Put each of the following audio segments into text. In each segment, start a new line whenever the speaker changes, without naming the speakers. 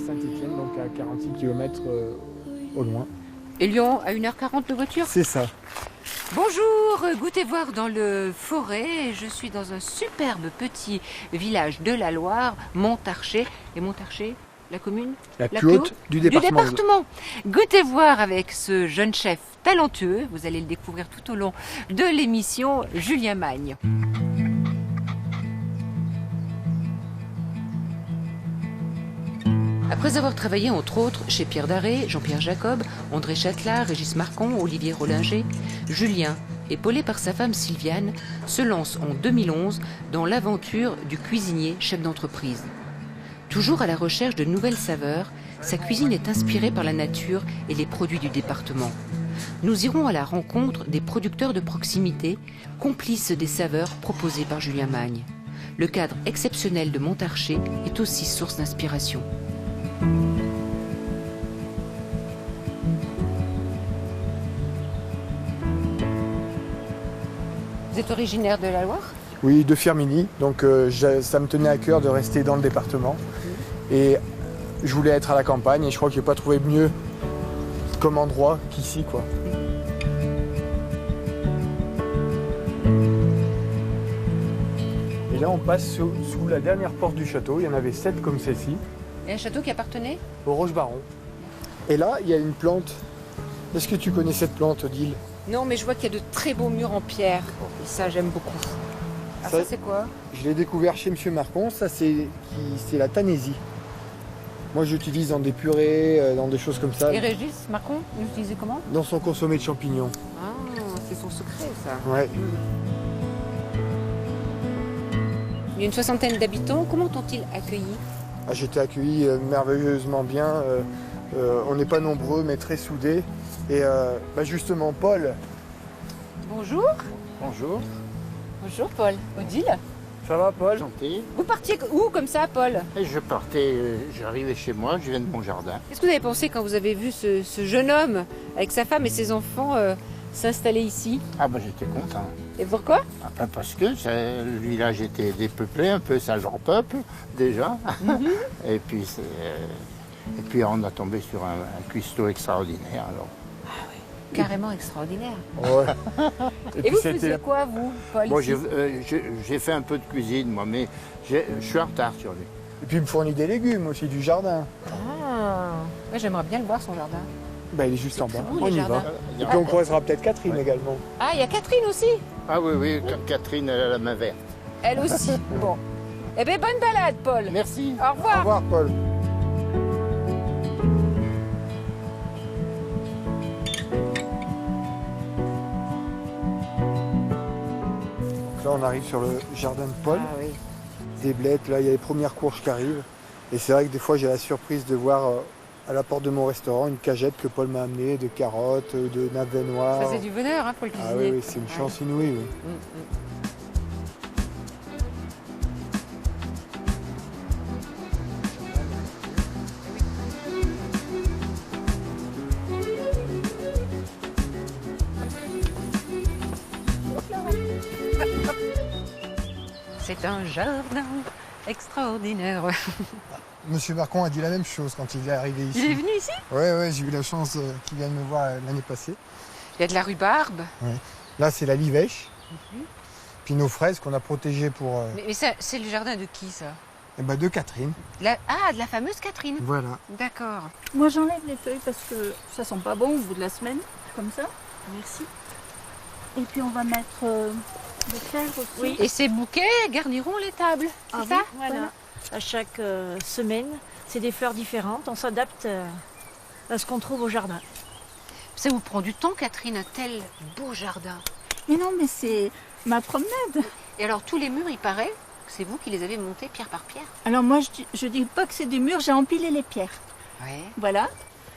Saint-Étienne, donc à 46 km au loin.
Et Lyon, à 1h40 de voiture?
C'est ça.
Bonjour, goûtez voir dans le Forêt. Je suis dans un superbe petit village de la Loire, Montarcher. Et Montarcher, la commune
La plus haute du département.
Goûtez voir avec ce jeune chef talentueux. Vous allez le découvrir tout au long de l'émission, Julien Magne. Après avoir travaillé entre autres chez Pierre Daret, Jean-Pierre Jacob, André Châtelard, Régis Marcon, Olivier Rollinger, Julien, épaulé par sa femme Sylviane, se lance en 2011 dans l'aventure du cuisinier chef d'entreprise. Toujours à la recherche de nouvelles saveurs, sa cuisine est inspirée par la nature et les produits du département. Nous irons à la rencontre des producteurs de proximité, complices des saveurs proposées par Julien Magne. Le cadre exceptionnel de Montarcher est aussi source d'inspiration. Vous êtes originaire de la Loire?
Oui, de Firminy. Donc ça me tenait à cœur de rester dans le département. Et je voulais être à la campagne et je crois que je n'ai pas trouvé mieux comme endroit qu'ici, quoi. Et là, on passe sous la dernière porte du château. Il y en avait 7 comme celle-ci.
Et un château qui appartenait
Au Roche-Baron. Et là, il y a une plante. Est-ce que tu connais cette plante, Odile?
Non, mais je vois qu'il y a de très beaux murs en pierre. Et ça, j'aime beaucoup. Ah, ça c'est quoi?
Je l'ai découvert chez M. Marcon. Ça, c'est la tanésie. Moi, j'utilise dans des purées, dans des choses comme ça.
Et Régis Marcon, vous l'utilisez comment?
Dans son consommé de champignons.
Ah, c'est son secret, ça.
Ouais.
Il y a une 60aine d'habitants. Comment t'ont-ils accueilli?
Ah, j'étais accueilli merveilleusement bien. On n'est pas nombreux, mais très soudés. Et justement, Paul.
Bonjour.
Bonjour.
Bonjour, Paul. Odile.
Ça va, Paul?
Gentil.
Vous partiez où comme ça, Paul?
Et je partais, j'arrivais chez moi, je viens de mon jardin.
Qu'est-ce que vous avez pensé quand vous avez vu ce jeune homme avec sa femme et ses enfants s'installer ici?
Ah ben j'étais content.
Et pourquoi?
Ah, ben, parce que le village était dépeuplé, un peu ça j'en peuple déjà. et puis on a tombé sur un cuistot extraordinaire. Alors.
Carrément extraordinaire.
Ouais.
Et vous faisiez quoi, vous, Paul?
Bon, j'ai fait un peu de cuisine, moi, mais je suis en retard sur lui.
Et puis il me fournit des légumes aussi, du jardin.
Ah, ouais, j'aimerais bien le voir, son jardin.
Il est juste en bas.
beau,
On
les
y
jardins.
va. Et puis on croisera peut-être Catherine également.
Ah, il y a Catherine aussi?
Ah oui, Catherine, elle a la main verte.
Elle aussi. Bon. Eh bien, bonne balade, Paul.
Merci.
Au revoir.
Au revoir, Paul. Là, on arrive sur le jardin de Paul.
Ah oui.
Des blettes, là, il y a les premières courges qui arrivent. Et c'est vrai que des fois, j'ai la surprise de voir à la porte de mon restaurant une cagette que Paul m'a amenée de carottes, de navets noirs.
Ça, c'est du bonheur pour le cuisinier.
Ah oui, c'est une chance inouïe. Oui.
C'est un jardin extraordinaire.
Monsieur Marcon a dit la même chose quand il est arrivé ici.
Il est venu ici?
Oui, j'ai eu la chance qu'il vienne me voir l'année passée.
Il y a de la rhubarbe.
Ouais. Là, c'est la livèche. Puis nos fraises qu'on a protégées pour...
Mais ça, c'est le jardin de qui, ça?
de Catherine.
Ah, de la fameuse Catherine.
Voilà.
D'accord.
Moi j'enlève les feuilles parce que ça sent pas bon au bout de la semaine, comme ça. Merci. Et puis on va mettre des fleurs aussi.
Oui. Et ces bouquets garniront les tables, c'est ça?
Voilà. À chaque semaine, c'est des fleurs différentes. On s'adapte à ce qu'on trouve au jardin.
Ça vous prend du temps, Catherine, un tel beau jardin.
Mais non, mais c'est ma promenade.
Et alors, tous les murs, il paraît que c'est vous qui les avez montés pierre par pierre.
Alors moi, je dis pas que c'est des murs, j'ai empilé les pierres.
Ouais.
Voilà.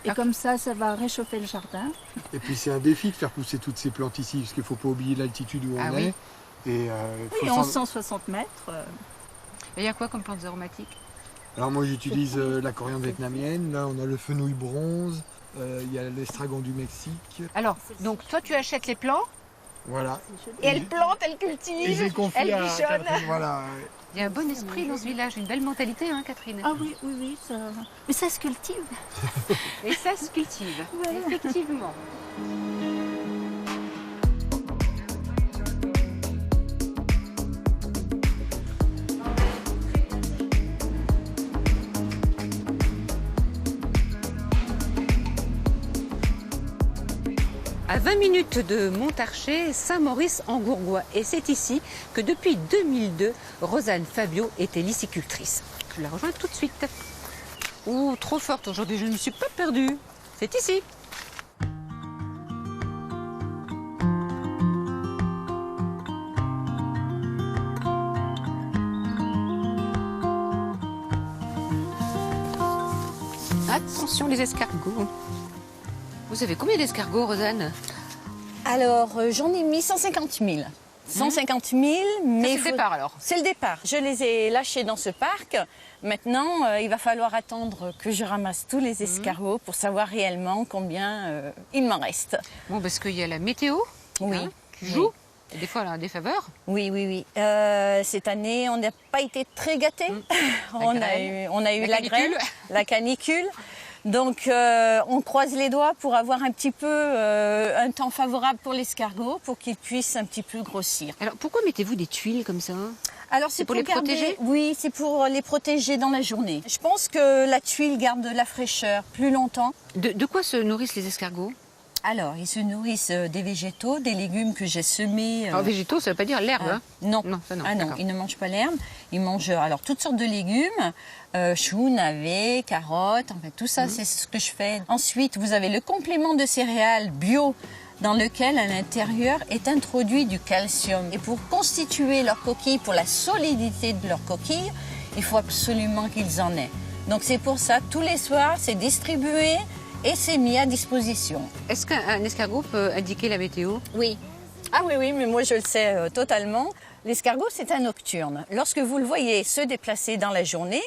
Et
Ah.
comme ça va réchauffer le jardin.
Et puis c'est un défi de faire pousser toutes ces plantes ici, parce qu'il ne faut pas oublier l'altitude où on est. Et,
Oui,
faut
160 mètres.
Et il y a quoi comme plantes aromatiques?
Alors moi j'utilise la coriandre vietnamienne, là on a le fenouil bronze, il y a l'estragon du Mexique.
Alors, donc toi tu achètes les plants
Voilà.
Et elle plante, elle
Et
cultive,
j'ai confié
elle
à
bichonne.
Catherine, voilà.
Il y a un bon esprit dans ce village, une belle mentalité, hein, Catherine.
Ah oui, oui, oui, ça... mais ça se cultive.
Et ça se cultive,
Voilà.
effectivement. À 20 minutes de Montarcher, Saint-Maurice-en-Gourgois. Et c'est ici que depuis 2002, Rosanne Fabio était licicultrice. Je la rejoins tout de suite. Ouh, trop forte aujourd'hui, je ne me suis pas perdue. C'est ici. Attention les escargots. Vous avez combien d'escargots, Rosanne?
Alors, j'en ai mis 150 000. 150 000, mais...
C'est le départ alors.
C'est le départ. Je les ai lâchés dans ce parc. Maintenant, il va falloir attendre que je ramasse tous les escargots pour savoir réellement combien il m'en reste.
Bon, parce qu'il y a la météo
Oui.
qui joue. Et des fois, elle a des faveurs.
Oui, oui, oui. Cette année, on n'a pas été très gâtés. On a eu la grêle, la canicule. Donc, on croise les doigts pour avoir un petit peu un temps favorable pour l'escargot, pour qu'il puisse un petit peu grossir.
Alors, pourquoi mettez-vous des tuiles comme ça?
Alors,
C'est pour les protéger?
Oui, c'est pour les protéger dans la journée. Je pense que la tuile garde de la fraîcheur plus longtemps.
De quoi se nourrissent les escargots?
Alors, ils se nourrissent des végétaux, des légumes que j'ai semés.
Alors, végétaux, ça veut pas dire l'herbe, hein?
Non.
Non, ça non.
Ah non,
D'accord.
ils ne mangent pas l'herbe. Ils mangent alors toutes sortes de légumes, choux, navets, carottes, en fait tout ça, c'est ce que je fais. Ensuite, vous avez le complément de céréales bio dans lequel à l'intérieur est introduit du calcium. Et pour constituer leur coquille, pour la solidité de leur coquille, il faut absolument qu'ils en aient. Donc c'est pour ça, tous les soirs, c'est distribué et c'est mis à disposition.
Est-ce qu'un escargot peut indiquer la météo?
Oui. Ah oui, oui, mais moi je le sais totalement. L'escargot, c'est un nocturne. Lorsque vous le voyez se déplacer dans la journée,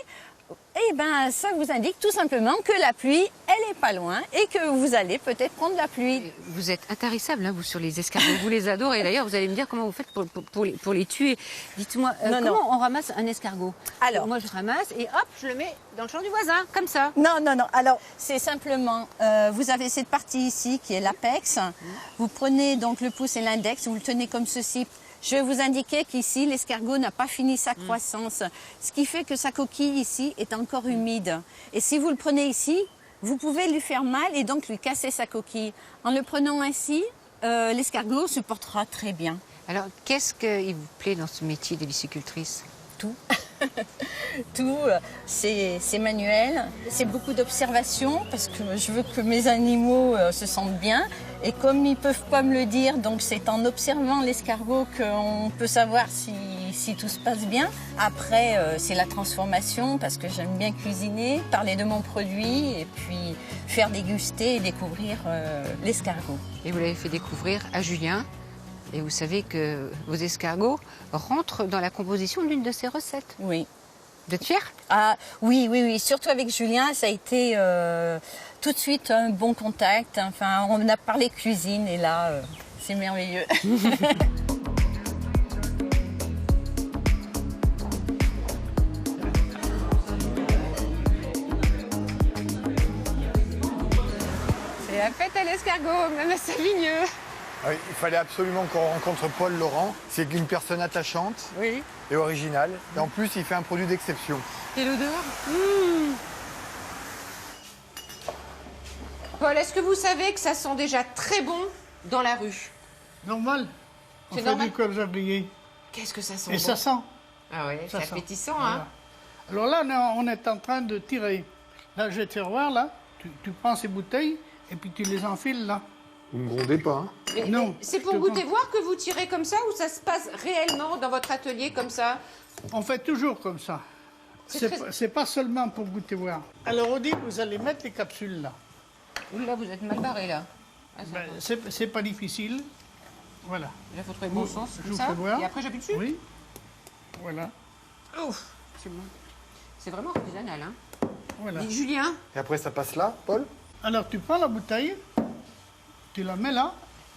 eh ben, ça vous indique tout simplement que la pluie, elle est pas loin et que vous allez peut-être prendre la pluie.
Vous êtes intarissable, hein, vous, sur les escargots. Vous les adorez. Et d'ailleurs, vous allez me dire comment vous faites pour les tuer. Dites-moi,
Non,
comment
non.
on ramasse un escargot?
Alors.
Moi, je ramasse et hop, je le mets dans le champ du voisin, comme ça.
Non, non, non. Alors, c'est simplement, vous avez cette partie ici qui est l'apex. Vous prenez donc le pouce et l'index, vous le tenez comme ceci. Je vais vous indiquer qu'ici, l'escargot n'a pas fini sa croissance, ce qui fait que sa coquille ici est encore humide. Et si vous le prenez ici, vous pouvez lui faire mal et donc lui casser sa coquille. En le prenant ainsi, l'escargot se portera très bien.
Alors, qu'est-ce qui vous plaît dans ce métier de licicultrice?
Tout. Tout, c'est manuel, c'est beaucoup d'observation parce que je veux que mes animaux se sentent bien. Et comme ils ne peuvent pas me le dire, donc c'est en observant l'escargot qu'on peut savoir si tout se passe bien. Après, c'est la transformation parce que j'aime bien cuisiner, parler de mon produit et puis faire déguster et découvrir l'escargot.
Et vous l'avez fait découvrir à Julien. Et vous savez que vos escargots rentrent dans la composition d'une de ses recettes.
Oui.
Vous êtes fiers?
Ah oui, oui, oui. Surtout avec Julien, ça a été tout de suite un bon contact. Enfin, on a parlé cuisine et là, c'est merveilleux.
C'est la fête à l'escargot, même à Savigneux.
Oui, il fallait absolument qu'on rencontre Paul Laurent. C'est une personne attachante
Oui.
et originale. Et en plus, il fait un produit d'exception.
Et l'odeur? Paul, est-ce que vous savez que ça sent déjà très bon dans la rue?
Normal. On
C'est
fait
normal.
du cordelier.
Qu'est-ce que ça sent
Et
bon?
ça sent.
Ah ouais, c'est
Ça sent.
appétissant,
Voilà.
hein?
Alors là, on est en train de tirer. Là, je vais te faire voir, là. Tu prends ces bouteilles et puis tu les enfiles, là.
Vous ne me grondez pas, hein?
Non,
C'est
je
pour
te
goûter
prends.
voir que vous tirez comme ça ou ça se passe réellement dans votre atelier comme ça?
On fait toujours comme ça.
C'est
C'est pas seulement pour goûter voir. Alors, au début, vous allez mettre les capsules, là.
Là, vous êtes mal barré, là. Ah, c'est
Ben,
bon.
c'est pas difficile. Voilà.
Là, il faut trouver le bon sens,
je
comme
vous
ça.
fais voir.
Et après, j'appuie dessus.
Oui. Voilà.
Ouf, c'est bon. C'est vraiment artisanal, hein?
Voilà.
Et Julien?
Et après, ça passe là, Paul?
Alors, tu prends la bouteille, tu la mets là,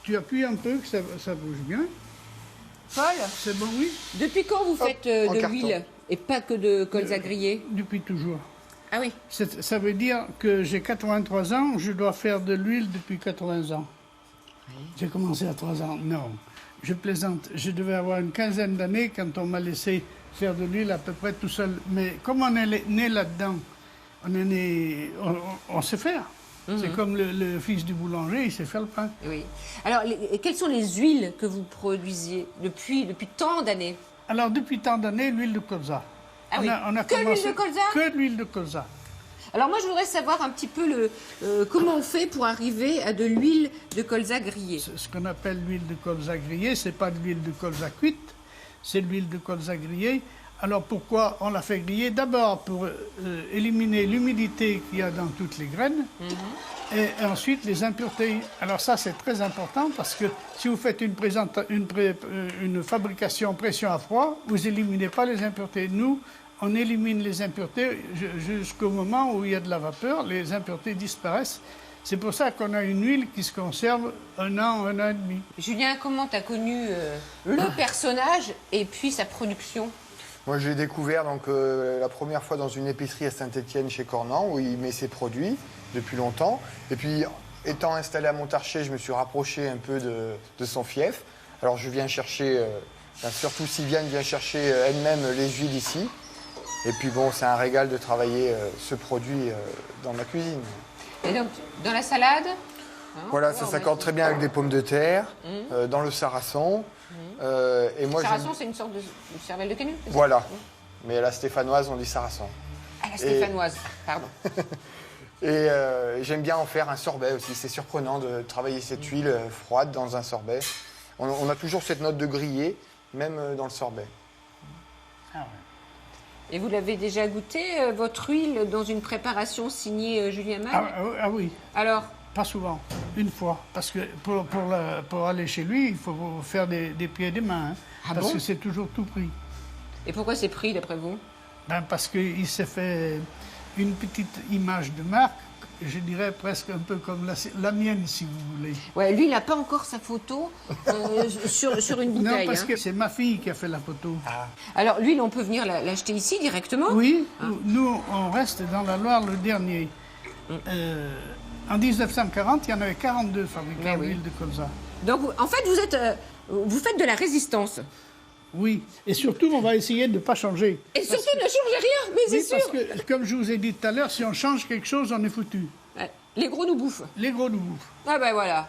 Tu appuies un peu, que ça bouge bien.
Paul,
C'est bon, oui?
depuis quand vous faites
en
de
carton.
l'huile et pas que de colza grillé?
Depuis toujours.
Ah oui.
Ça veut dire que j'ai 83 ans, je dois faire de l'huile depuis 80 ans. J'ai commencé à 3 ans. Non, je plaisante. Je devais avoir une quinzaine d'années quand on m'a laissé faire de l'huile à peu près tout seul. Mais comme on est né là-dedans, on sait faire. C'est comme le fils du boulanger, il sait faire le pain.
Oui. Alors, quelles sont les huiles que vous produisiez depuis tant d'années?
Alors, depuis tant d'années, l'huile de colza.
Ah oui.
On a
Que l'huile
commencé-
de colza?
Que de l'huile de colza.
Alors moi, je voudrais savoir un petit peu comment on fait pour arriver à de l'huile de colza grillée.
Ce qu'on appelle l'huile de colza grillée, c'est pas de l'huile de colza cuite, c'est de l'huile de colza grillée. Alors pourquoi on la fait griller? D'abord pour éliminer l'humidité qu'il y a dans toutes les graines et ensuite les impuretés. Alors ça c'est très important parce que si vous faites une fabrication pression à froid, vous éliminez pas les impuretés. Nous, on élimine les impuretés jusqu'au moment où il y a de la vapeur, les impuretés disparaissent. C'est pour ça qu'on a une huile qui se conserve 1 an, 1 an et demi.
Julien, comment tu as connu le personnage et puis sa production?
Moi, je l'ai découvert la première fois dans une épicerie à Saint-Étienne chez Cornan, où il met ses produits depuis longtemps. Et puis, étant installé à Montarcher, je me suis rapproché un peu de son fief. Alors, je viens chercher, surtout Sylviane vient chercher elle-même les huiles ici. Et puis, bon, c'est un régal de travailler ce produit dans ma cuisine.
Et donc, dans la salade?
Voilà, ça s'accorde très bien avec des pommes de terre, dans le sarrason. Et moi,
Sarrason, c'est une sorte de cervelle de canut, c'est ça?
Voilà. Mais à la stéphanoise, on dit sarrason.
À la stéphanoise, pardon.
Et j'aime bien en faire un sorbet aussi. C'est surprenant de travailler cette huile froide dans un sorbet. On a toujours cette note de grillé, même dans le sorbet.
Ah ouais.
Et vous l'avez déjà goûté, votre huile, dans une préparation signée Julien Mal?
Ah oui,
Alors,
pas souvent, une fois. Parce que pour aller chez lui, il faut faire des pieds et des mains.
Ah
parce
bon?
que c'est toujours tout pris.
et pourquoi c'est pris d'après vous?
Parce qu'il s'est fait une petite image de marque, je dirais presque un peu comme la mienne, si vous voulez.
Ouais, lui, il n'a pas encore sa photo sur une
Non,
bouteille.
parce
hein.
que c'est ma fille qui a fait la photo.
Alors, l'huile, on peut venir l'acheter ici directement?
Oui, nous, on reste dans la Loire le dernier. En 1940, il y en avait 42 fabricants
Mais oui.
d'huile de colza.
Donc, en fait, vous faites de la résistance.
Oui, et surtout, on va essayer de ne pas changer.
Et surtout, ne changez rien, mais c'est
Oui,
sûr.
parce que, comme je vous ai dit tout à l'heure, si on change quelque chose, on est foutu.
Ouais, les gros nous bouffent.
Les gros nous bouffent.
Ah ben voilà.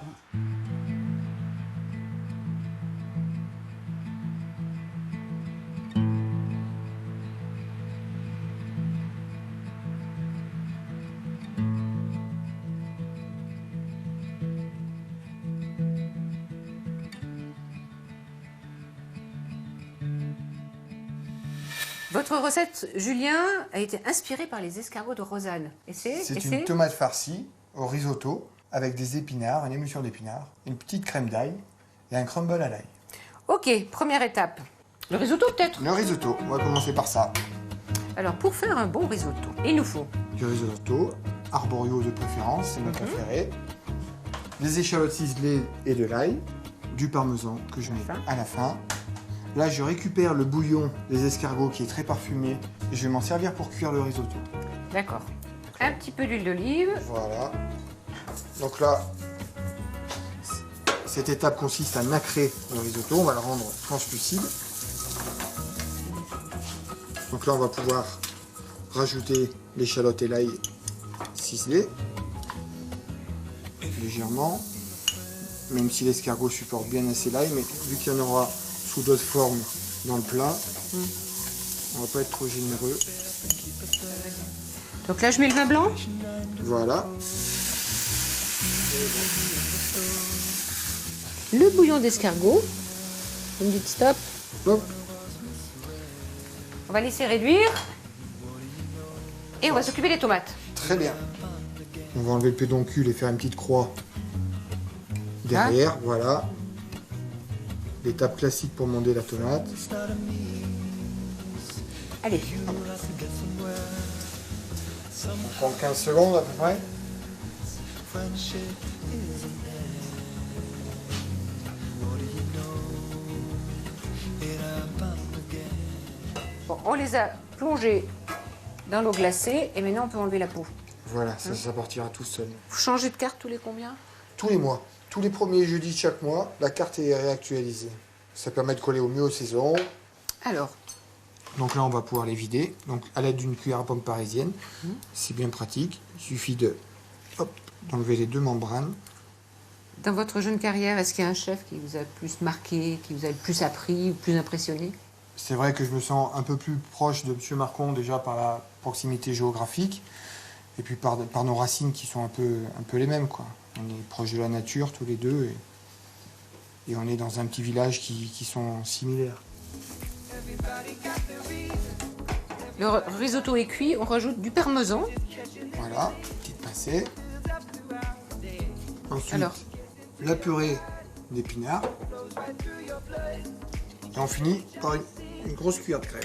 Votre recette, Julien, a été inspirée par les escargots de Rosanne. Et
C'est une tomate farcie au risotto avec des épinards, une émulsion d'épinards, une petite crème d'ail et un crumble à l'ail.
Ok, première étape. Le risotto peut-être?
Le risotto, on va commencer par ça.
Alors pour faire un bon risotto, il nous faut
Du risotto, arborio de préférence, c'est mon préféré. Des échalotes ciselées et de l'ail, du parmesan que je mets à la fin. Là, je récupère le bouillon des escargots qui est très parfumé et je vais m'en servir pour cuire le risotto.
D'accord. Un petit peu d'huile d'olive.
Voilà. Donc là, cette étape consiste à nacrer le risotto. On va le rendre translucide. Donc là, on va pouvoir rajouter l'échalote et l'ail ciselés légèrement, même si l'escargot supporte bien assez l'ail, mais vu qu'il y en aura sous d'autres formes dans le plat, on va pas être trop généreux.
Donc là, je mets le vin blanc.
Voilà.
Le bouillon d'escargot. Vous me dites stop.
Hop.
On va laisser réduire. Et on va s'occuper des tomates.
Très bien. On va enlever le pédoncule et faire une petite croix derrière, voilà. L'étape classique pour monder la tomate.
Allez.
On prend 15 secondes à peu près.
Bon, on les a plongés dans l'eau glacée et maintenant on peut enlever la peau.
Voilà, ça partira tout seul.
Vous changez de carte tous les combien?
Tous les mois. Tous les premiers jeudis de chaque mois, la carte est réactualisée. Ça permet de coller au mieux aux saisons.
Alors,
Donc là, on va pouvoir les vider. Donc à l'aide d'une cuillère à pomme parisienne. C'est bien pratique. Il suffit d'enlever les 2 membranes.
dans votre jeune carrière, est-ce qu'il y a un chef qui vous a le plus marqué, qui vous a le plus appris, ou plus impressionné?
C'est vrai que je me sens un peu plus proche de M. Marcon, déjà par la proximité géographique, et puis par nos racines qui sont un peu les mêmes, quoi. On est proche de la nature tous les deux, et on est dans un petit village qui sont similaires.
Le risotto est cuit, on rajoute du parmesan.
Voilà, petite pincée. Ensuite,
Alors,
la purée d'épinards. Et on finit par une grosse cuillère de crème.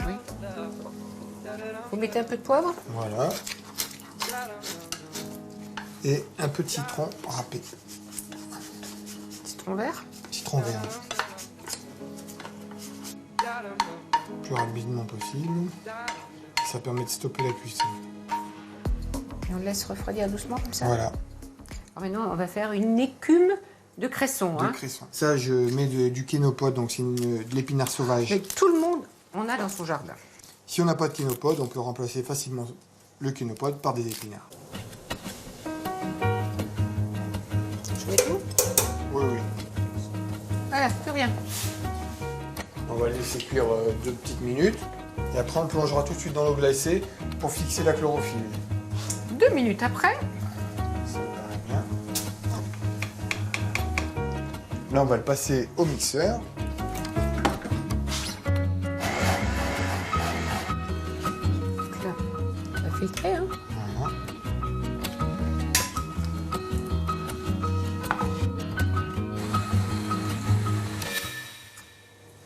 oui. Vous mettez un peu de poivre?
Voilà. Et un peu de citron râpé.
Citron vert?
Citron vert. Le plus rapidement possible. Ça permet de stopper la cuisson.
Et on le laisse refroidir doucement comme ça?
Voilà,
Alors maintenant, on va faire une écume de cresson.
de cresson. Ça, je mets du kénopode, donc c'est de l'épinard sauvage.
Mais tout le monde en a dans son jardin.
Si on n'a pas de kénopode, on peut remplacer facilement le kénopode par des épinards.
Je mets tout?
Oui, oui.
Voilà, plus rien.
On va laisser cuire 2 petites minutes. Et après, on le plongera tout de suite dans l'eau glacée pour fixer la chlorophylle.
2 minutes après,
Ça me paraît bien. Là, on va le passer au mixeur.
là, on va filtrer. Hein.
Voilà.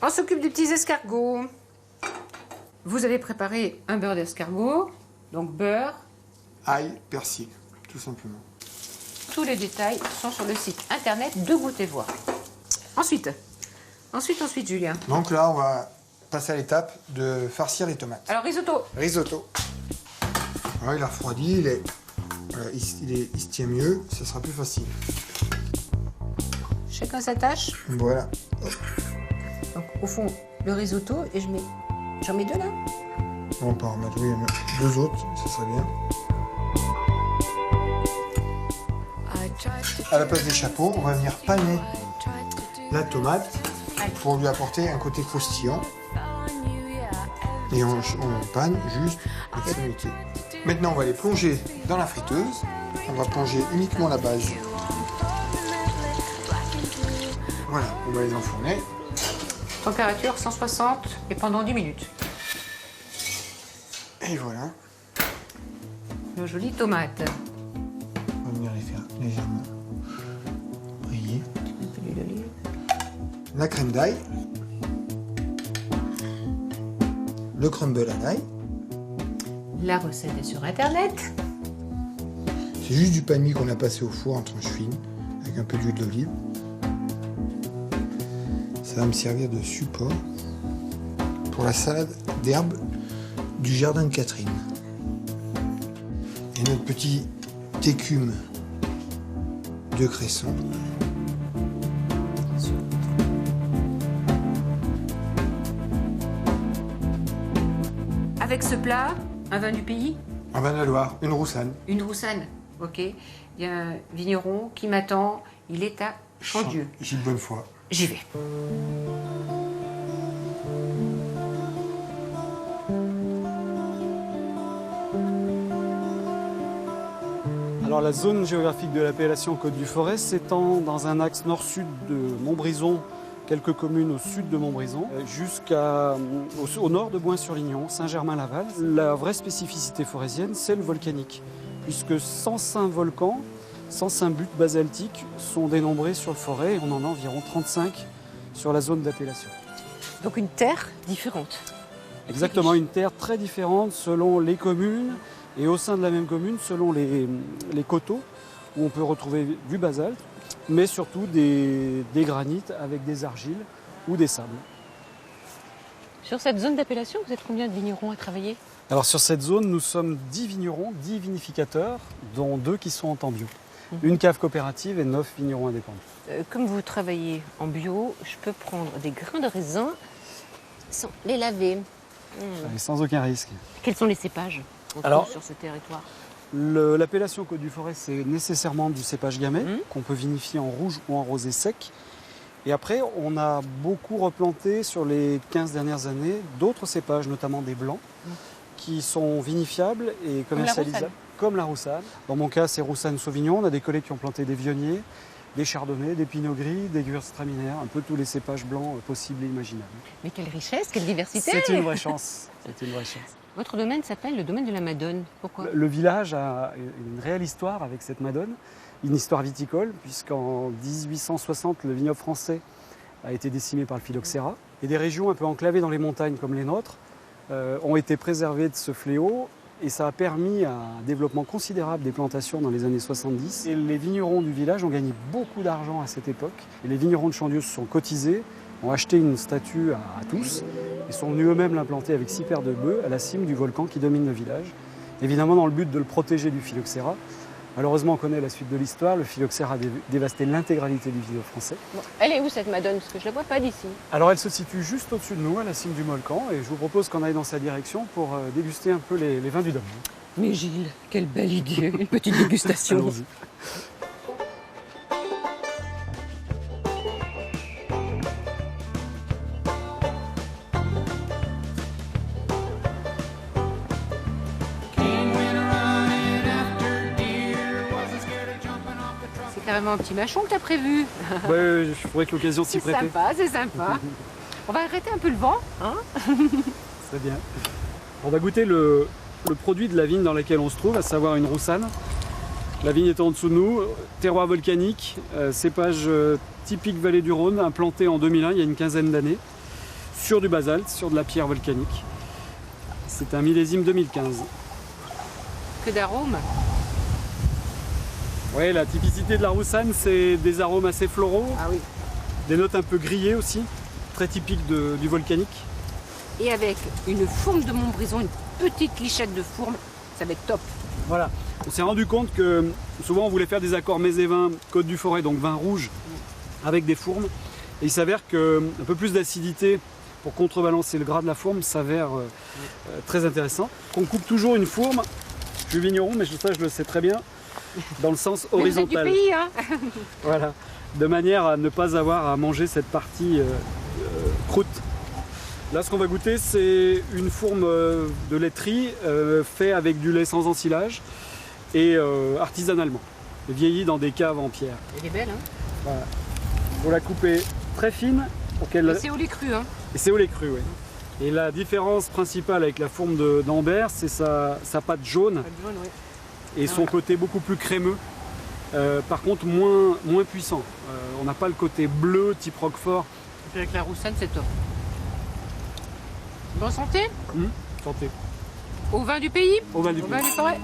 On s'occupe des petits escargots. Vous avez préparé un beurre d'escargot, donc beurre.
Ail, persil, tout simplement.
Tous les détails sont sur le site internet de Goûter Voir. Ensuite, Julien.
Donc là, on va passer à l'étape de farcir les tomates.
Alors, risotto.
Risotto. Alors, il a refroidi, voilà, il se tient mieux, ça sera plus facile.
Chacun sa tâche.
Voilà.
Donc, au fond, le risotto, et j'en mets 2 là.
On peut en remettre, oui, 2 autres, ça serait bien. À la place des chapeaux, on va venir paner la tomate pour lui apporter un côté croustillant. Et on panne juste l'extrémité. Maintenant, on va les plonger dans la friteuse. On va plonger uniquement la base. Voilà, on va les enfourner.
Température 160 et pendant 10 minutes.
Et voilà,
Nos jolies tomates.
on va venir les faire légèrement briller.
Un peu d'huile d'olive.
La crème d'ail, le crumble à l'ail.
La recette est sur internet.
C'est juste du pain de mie qu'on a passé au four en tranches fines avec un peu d'huile d'olive. Ça va me servir de support pour la salade d'herbes du jardin de Catherine. Et notre petit écume de cresson.
Avec ce plat, un vin du pays,
Un vin de la Loire, une roussanne.
une roussanne. Ok. Il y a un vigneron qui m'attend. Il est à Chandieu.
Gilles Bonnefoy.
J'y vais.
Alors la zone géographique de l'appellation Côte du Forez s'étend dans un axe nord-sud de Montbrison, quelques communes au sud de Montbrison, jusqu'au nord de Boin-sur-Lignon, Saint-Germain-Laval. La vraie spécificité forésienne, c'est le volcanique, puisque 105 volcans, 105 buttes basaltiques sont dénombrés sur le Forez et on en a environ 35 sur la zone d'appellation.
Donc une terre différente.
Exactement, une terre très différente selon les communes et au sein de la même commune selon les coteaux où on peut retrouver du basalte mais surtout des granites avec des argiles ou des sables.
Sur cette zone d'appellation, vous êtes combien de vignerons à travailler?
Alors sur cette zone, nous sommes 10 vignerons, 10 vinificateurs, dont 2 qui sont en temps bio. Une cave coopérative et 9 vignerons indépendants.
Comme vous travaillez en bio, je peux prendre des grains de raisin sans les laver.
Et sans aucun risque.
Quels sont les cépages qu'on trouve
Alors,
sur ce territoire?
L'appellation Côte du Forêt, c'est nécessairement du cépage gamay, qu'on peut vinifier en rouge ou en rosé sec. Et après, on a beaucoup replanté sur les 15 dernières années d'autres cépages, notamment des blancs, qui sont vinifiables et commercialisables, comme la Roussanne. Dans mon cas, c'est Roussanne Sauvignon. On a des collègues qui ont planté des vionniers, des chardonnays, des pinots gris, des gewürztraminer, un peu tous les cépages blancs possibles et imaginables.
Mais quelle richesse, quelle diversité!
C'est une vraie chance. C'est une vraie chance.
Votre domaine s'appelle le domaine de la Madone. Pourquoi?
Le village a une réelle histoire avec cette Madone, une histoire viticole, puisqu'en 1860, le vignoble français a été décimé par le phylloxéra. Et des régions un peu enclavées dans les montagnes comme les nôtres ont été préservées de ce fléau. Et ça a permis un développement considérable des plantations dans les années 70. Et les vignerons du village ont gagné beaucoup d'argent à cette époque. Et les vignerons de Chandieu se sont cotisés, ont acheté une statue à tous et sont venus eux-mêmes l'implanter avec 6 paires de bœufs à la cime du volcan qui domine le village. Évidemment dans le but de le protéger du phylloxéra. Malheureusement, on connaît la suite de l'histoire. Le phylloxéra a dévasté l'intégralité du vignoble français.
Bon, elle est où cette Madone? Parce que je ne la vois pas d'ici.
Alors elle se situe juste au-dessus de nous, à la cime du volcan. Et je vous propose qu'on aille dans sa direction pour déguster un peu les vins du domaine.
Mais Gilles, quelle belle idée! Une petite dégustation.
Allons-y.
C'est carrément un petit mâchon que tu as prévu.
Ouais, je pourrais que l'occasion s'y
C'est
prêter.
sympa, c'est sympa. On va arrêter un peu le vent, hein?
C'est bien. On va goûter le produit de la vigne dans laquelle on se trouve, à savoir une roussanne. La vigne est en dessous de nous, terroir volcanique, cépage typique vallée du Rhône, implanté en 2001, il y a une quinzaine d'années, sur du basalte, sur de la pierre volcanique. C'est un millésime 2015.
Que d'arômes.
Ouais, la typicité de la roussanne, c'est des arômes assez floraux,
Ah oui.
des notes un peu grillées aussi, très typiques du volcanique.
Et avec une fourme de Montbrison, une petite lichette de fourme, ça va être top.
Voilà. On s'est rendu compte que souvent on voulait faire des accords mets et vins Côte du Forêt, donc vin rouge avec des fourmes. Et il s'avère qu'un peu plus d'acidité pour contrebalancer le gras de la fourme s'avère très intéressant. On coupe toujours une fourme, je suis vigneron mais ça je le sais très bien, dans le sens horizontal.
Mais vous êtes du pays, hein?
Voilà, de manière à ne pas avoir à manger cette partie croûte. Là, ce qu'on va goûter, c'est une fourme de laiterie fait avec du lait sans ensilage et artisanalement, vieilli dans des caves en pierre.
Elle est belle, hein?
Voilà. Faut la couper très fine pour qu'elle.
Et c'est au lait cru, hein?
Et c'est au lait cru, oui. Et la différence principale avec la fourme d'Ambert, c'est sa pâte jaune
Pas de jaune, oui.
et son côté beaucoup plus crémeux. Par contre, moins puissant. On n'a pas le côté bleu type Roquefort.
Et puis avec la roussanne, c'est top. Bonne santé.
Santé.
Au vin du pays.
Au vin du
Au
pays.
vin du forêt.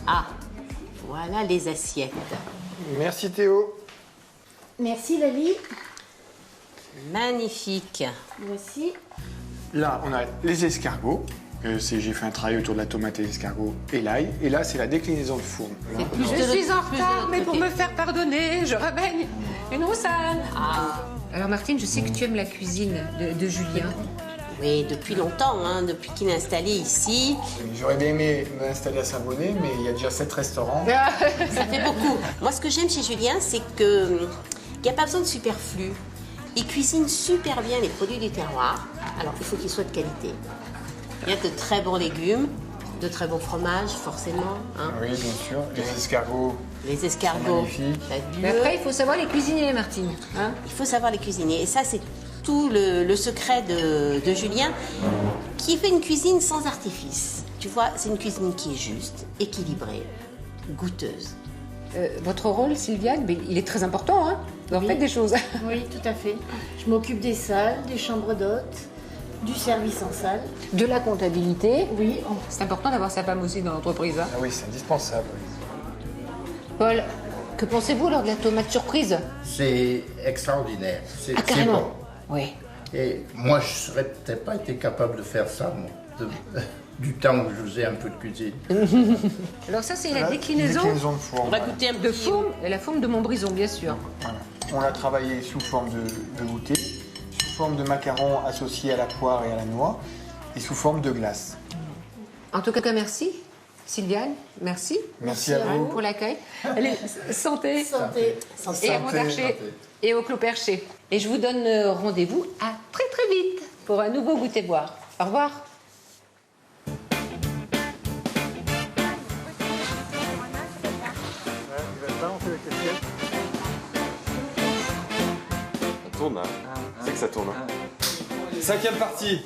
Ah, voilà les assiettes.
Merci Théo.
Merci Lali. Magnifique. Voici.
Là, on a les escargots. J'ai fait un travail autour de la tomate et l'escargot et l'ail. Et là, c'est la déclinaison de fourme. Là,
Plus
Je
de
suis
l'autre-
en
plus de
retard,
l'autre
mais pour
côté.
me faire pardonner, je ramène une roussanne. Alors Martine, je sais que tu aimes la cuisine de Julien.
Oui, depuis longtemps, hein, depuis qu'il est installé ici.
J'aurais bien aimé m'installer à Saint-Bonnet, mais il y a déjà 7 restaurants.
Ça fait beaucoup. Moi, ce que j'aime chez Julien, c'est qu'il n'y a pas besoin de superflu. Il cuisine super bien les produits du terroir. Alors, il faut qu'ils soient de qualité. Il y a de très bons légumes, de très bons fromages, forcément. Hein.
Oui, bien sûr. Les escargots.
Les escargots,
Magnifique.
fabuleux.
Mais après, il faut savoir les cuisiner, Martine. Hein?
Il faut savoir les cuisiner. Et ça, c'est tout le secret de Julien, qui fait une cuisine sans artifice. Tu vois, c'est une cuisine qui est juste, équilibrée, goûteuse.
Votre rôle, Sylviane, mais il est très important, hein? Vous en
Oui.
faites des choses.
Oui, tout à fait. Je m'occupe des salles, des chambres d'hôtes, du service en salle.
De la comptabilité.
Oui,
C'est important d'avoir sa femme aussi dans l'entreprise. Hein.
Ah oui, c'est indispensable. Oui.
Paul, que pensez-vous alors de la tomate surprise?
C'est extraordinaire. C'est
Ah, carrément.
bon.
Oui.
Et moi, je serais peut-être pas été capable de faire ça, moi, du temps où je faisais un peu de cuisine.
Alors ça, c'est la
Voilà,
déclinaison
de fourme.
On va
voilà.
goûter un
de
petit
fourme, et la forme de Montbrison, bien sûr.
Voilà. On l'a travaillé sous forme de goûter, sous forme de macaron associé à la poire et à la noix, et sous forme de glace.
En tout cas, merci. Sylviane, merci.
Merci à vous.
Pour l'accueil. Allez, santé.
santé.
Et à Montarché. Et au Clos Perché. Et je vous donne rendez-vous à très très vite pour un nouveau goûter boire. Au revoir.
Ça tourne, hein. C'est que ça tourne. Hein. 5e partie.